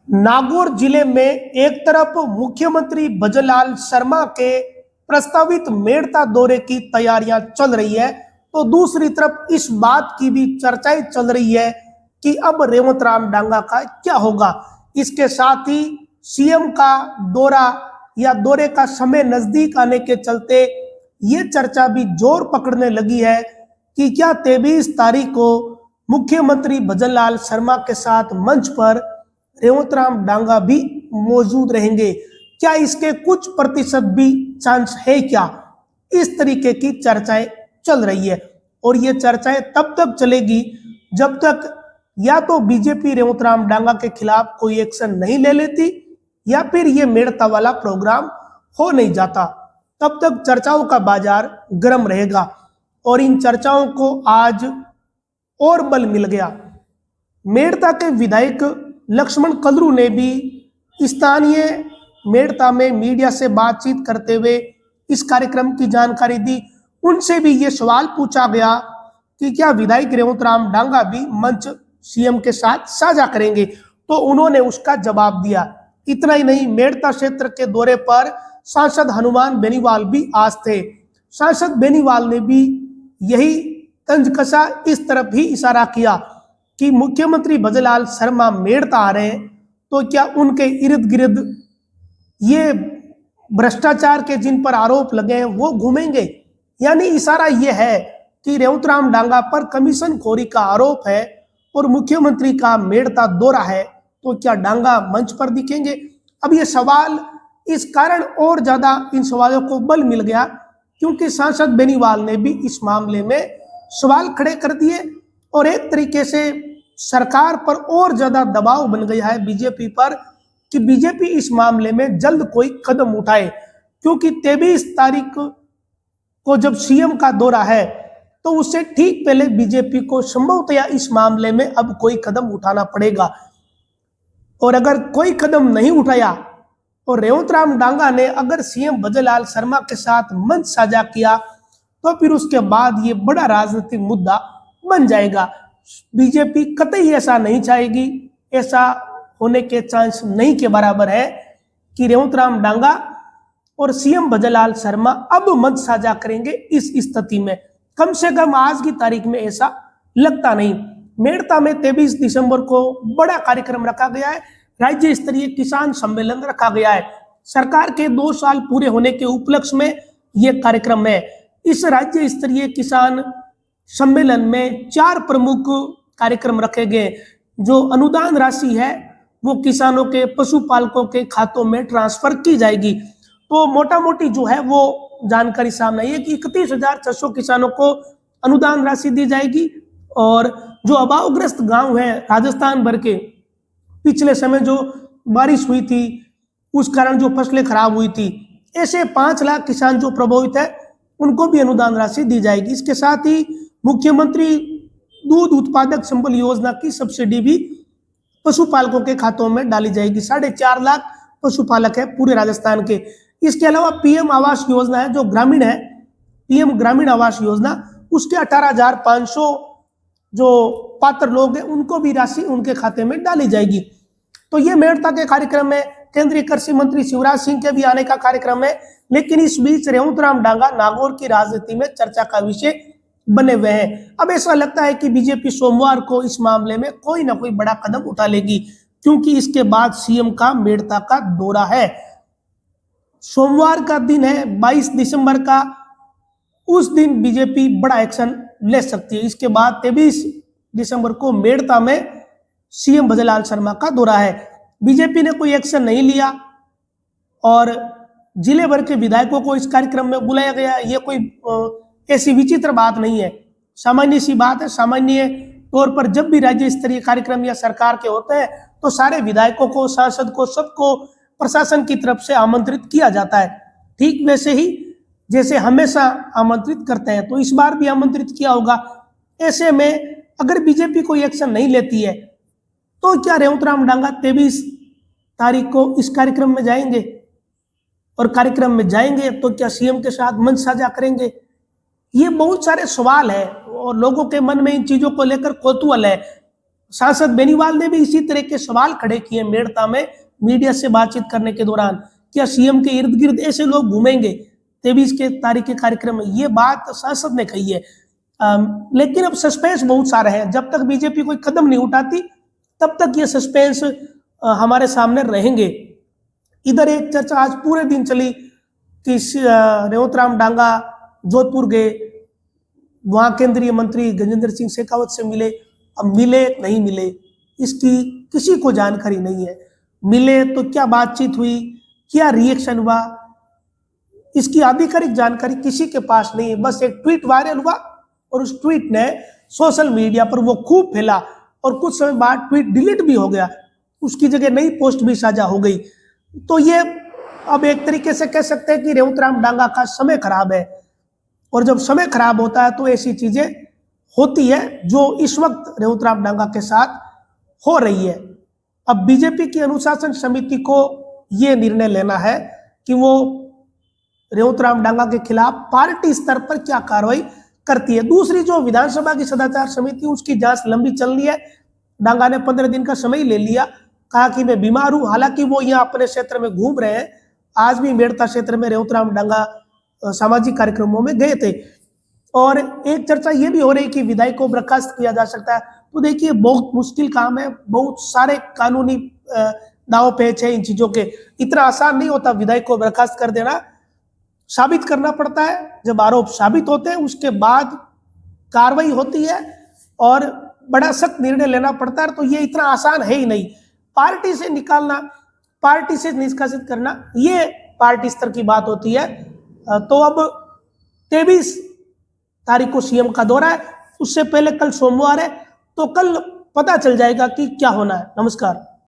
नागौर जिले में एक तरफ मुख्यमंत्री भजनलाल शर्मा के प्रस्तावित मेड़ता दौरे की तैयारियां चल रही है, तो दूसरी तरफ इस बात की भी चर्चाएं चल रही है कि अब रेवंत राम डांगा का क्या होगा। इसके साथ ही सीएम का दौरा या दौरे का समय नजदीक आने के चलते ये चर्चा भी जोर पकड़ने लगी है कि क्या 23 तारीख को मुख्यमंत्री भजनलाल शर्मा के साथ मंच पर रेवंत राम डांगा भी मौजूद रहेंगे। क्या इसके कुछ प्रतिशत भी चांस है क्या, इस तरीके की चर्चाएं चल रही है। और ये चर्चाएं तब तक चलेगी जब तक या तो बीजेपी रेवंत राम डांगा के खिलाफ कोई एक्शन नहीं ले लेती या फिर ये मेड़ता वाला प्रोग्राम हो नहीं जाता, तब तक चर्चाओं का बाजार गर्म रहेगा। और इन चर्चाओं को आज और बल मिल गया। मेड़ता के विधायक लक्ष्मण कलरू ने भी स्थानीय मेड़ता में मीडिया से बातचीत करते हुए इस कार्यक्रम की जानकारी दी। उनसे भी ये सवाल पूछा गया कि क्या विधायक रेवंत राम डांगा भी मंच सीएम के साथ साझा करेंगे, तो उन्होंने उसका जवाब दिया। इतना ही नहीं, मेड़ता क्षेत्र के दौरे पर सांसद हनुमान बेनीवाल भी आज थे। सांसद बेनीवाल ने भी यही तंज कसा, इस तरफ ही इशारा किया कि मुख्यमंत्री भजनलाल शर्मा मेड़ता आ रहे हैं, तो क्या उनके इर्द गिर्द ये भ्रष्टाचार के जिन पर आरोप लगे हैं वो घूमेंगे। यानी इशारा यह है कि रेवंत राम डांगा पर कमीशन खोरी का आरोप है और मुख्यमंत्री का मेड़ता दौरा है, तो क्या डांगा मंच पर दिखेंगे। अब ये सवाल इस कारण और ज्यादा इन सवालों को बल मिल गया क्योंकि सांसद बेनीवाल ने भी इस मामले में सवाल खड़े कर दिए और एक तरीके से सरकार पर और ज्यादा दबाव बन गया है बीजेपी पर कि बीजेपी इस मामले में जल्द कोई कदम उठाए, क्योंकि 23 तारीख को जब सीएम का दौरा है तो उससे ठीक पहले बीजेपी को संभवतया इस मामले में अब कोई कदम उठाना पड़ेगा। और अगर कोई कदम नहीं उठाया और रेवंत राम डांगा ने अगर सीएम भजनलाल शर्मा के साथ मंच साझा किया तो फिर उसके बाद ये बड़ा राजनीतिक मुद्दा बन जाएगा। बीजेपी कतई ऐसा नहीं चाहेगी, ऐसा होने के चांस नहीं के बराबर है कि रेवंत राम डांगा और सीएम भजनलाल शर्मा अब मंच साझा करेंगे। इस स्थिति में कम से कम आज की तारीख में ऐसा लगता नहीं। मेड़ता में 23 दिसंबर को बड़ा कार्यक्रम रखा गया है, राज्य स्तरीय किसान सम्मेलन रखा गया है। सरकार के 2 साल पूरे होने के उपलक्ष्य में यह कार्यक्रम है। इस राज्य स्तरीय किसान सम्मेलन में 4 प्रमुख कार्यक्रम रखे गए। जो अनुदान राशि है वो किसानों के, पशुपालकों के खातों में ट्रांसफर की जाएगी। तो मोटा मोटी जो है वो जानकारी सामने आई है कि 31,600 किसानों को अनुदान राशि दी जाएगी। और जो अभावग्रस्त गांव है राजस्थान भर के, पिछले समय जो बारिश हुई थी उस कारण जो फसलें खराब हुई थी, ऐसे 5 लाख किसान जो प्रभावित है उनको भी अनुदान राशि दी जाएगी। इसके साथ ही मुख्यमंत्री दूध उत्पादक संबल योजना की सब्सिडी भी पशुपालकों के खातों में डाली जाएगी। 4.5 लाख पशुपालक है पूरे राजस्थान के। इसके अलावा पीएम आवास योजना है जो ग्रामीण है, पीएम ग्रामीण आवास योजना, उसके 18,500 जो पात्र लोग हैं उनको भी राशि उनके खाते में डाली जाएगी। तो ये मेड़ता के कार्यक्रम में केंद्रीय कृषि मंत्री शिवराज सिंह के भी आने का कार्यक्रम है। लेकिन इस बीच रेवंत राम डांगा नागौर की राजनीति में चर्चा का विषय बने हुए हैं। अब ऐसा लगता है कि बीजेपी सोमवार को इस मामले में कोई ना कोई बड़ा कदम उठा लेगी, क्योंकि इसके बाद सीएम का मेड़ता का दौरा है। सोमवार का दिन है 22 दिसंबर का, उस दिन बीजेपी बड़ा एक्शन ले सकती है। इसके बाद 23 दिसंबर को मेड़ता में सीएम भजनलाल शर्मा का दौरा है। बीजेपी ने कोई एक्शन नहीं लिया और जिले भर के विधायकों को इस कार्यक्रम में बुलाया गया। ये कोई ऐसी विचित्र बात नहीं है, सामान्य सी बात है। सामान्य तौर पर जब भी राज्य स्तरीय कार्यक्रम या सरकार के होते हैं तो सारे विधायकों को, सांसद को, सबको प्रशासन की तरफ से आमंत्रित किया जाता है। ठीक वैसे ही जैसे हमेशा आमंत्रित करते हैं तो इस बार भी आमंत्रित किया होगा। ऐसे में अगर बीजेपी कोई एक्शन नहीं लेती है तो क्या रेवंत राम डांगा 23 तारीख को इस कार्यक्रम में जाएंगे? और कार्यक्रम में जाएंगे तो क्या सीएम के साथ मंच साझा करेंगे? ये बहुत सारे सवाल है और लोगों के मन में इन चीजों को लेकर कौतूहल है। सांसद बेनीवाल ने भी इसी तरह के सवाल खड़े किए मेड़ता में मीडिया से बातचीत करने के दौरान। क्या सीएम के इर्द गिर्द ऐसे लोग घूमेंगे 23 के तारीख के कार्यक्रम में? ये बात सांसद ने कही है। लेकिन अब सस्पेंस बहुत सारे हैं। जब तक बीजेपी कोई कदम नहीं उठाती तब तक ये सस्पेंस हमारे सामने रहेंगे। इधर एक चर्चा आज पूरे दिन चली कि रेवतराम डांगा जोधपुर गए, वहां केंद्रीय मंत्री गजेंद्र सिंह शेखावत से मिले। अब मिले नहीं मिले इसकी किसी को जानकारी नहीं है। मिले तो क्या बातचीत हुई, क्या रिएक्शन हुआ, इसकी आधिकारिक जानकारी किसी के पास नहीं है। बस एक ट्वीट वायरल हुआ और उस ट्वीट ने सोशल मीडिया पर वो खूब फैला और कुछ समय बाद ट्वीट डिलीट भी हो गया, उसकी जगह नई पोस्ट भी साझा हो गई। तो ये अब एक तरीके से कह सकते हैं कि रेवतराम डांगा का समय खराब है, और जब समय खराब होता है तो ऐसी चीजें होती है जो इस वक्त रेवतराम डांगा के साथ हो रही है। अब बीजेपी की अनुशासन समिति को यह निर्णय लेना है कि वो रेवतराम डांगा के खिलाफ पार्टी स्तर पर क्या कार्रवाई करती है। दूसरी जो विधानसभा की सदाचार समिति, उसकी जांच लंबी चल रही है। डांगा ने 15 दिन का समय ले लिया, कहा कि मैं बीमार हूं। हालांकि वो यहाँ अपने क्षेत्र में घूम रहे हैं। आज भी मेड़ता क्षेत्र में रेवतराम डांगा सामाजिक कार्यक्रमों में गए थे। और एक चर्चा ये भी हो रही कि विधायक को बर्खास्त किया जा सकता है। तो देखिए बहुत मुश्किल काम है, बहुत सारे कानूनी दाव पेच है इन चीजों के। इतना आसान नहीं होता विधायक को बर्खास्त कर देना, साबित करना पड़ता है। जब आरोप साबित होते हैं उसके बाद कार्रवाई होती है और बड़ा सख्त निर्णय लेना पड़ता है। तो ये इतना आसान है ही नहीं। पार्टी से निकालना, पार्टी से निष्कासित करना, ये पार्टी स्तर की बात होती है। तो अब 23 तारीख को सीएम का दौरा है, उससे पहले कल सोमवार है, तो कल पता चल जाएगा कि क्या होना है। नमस्कार।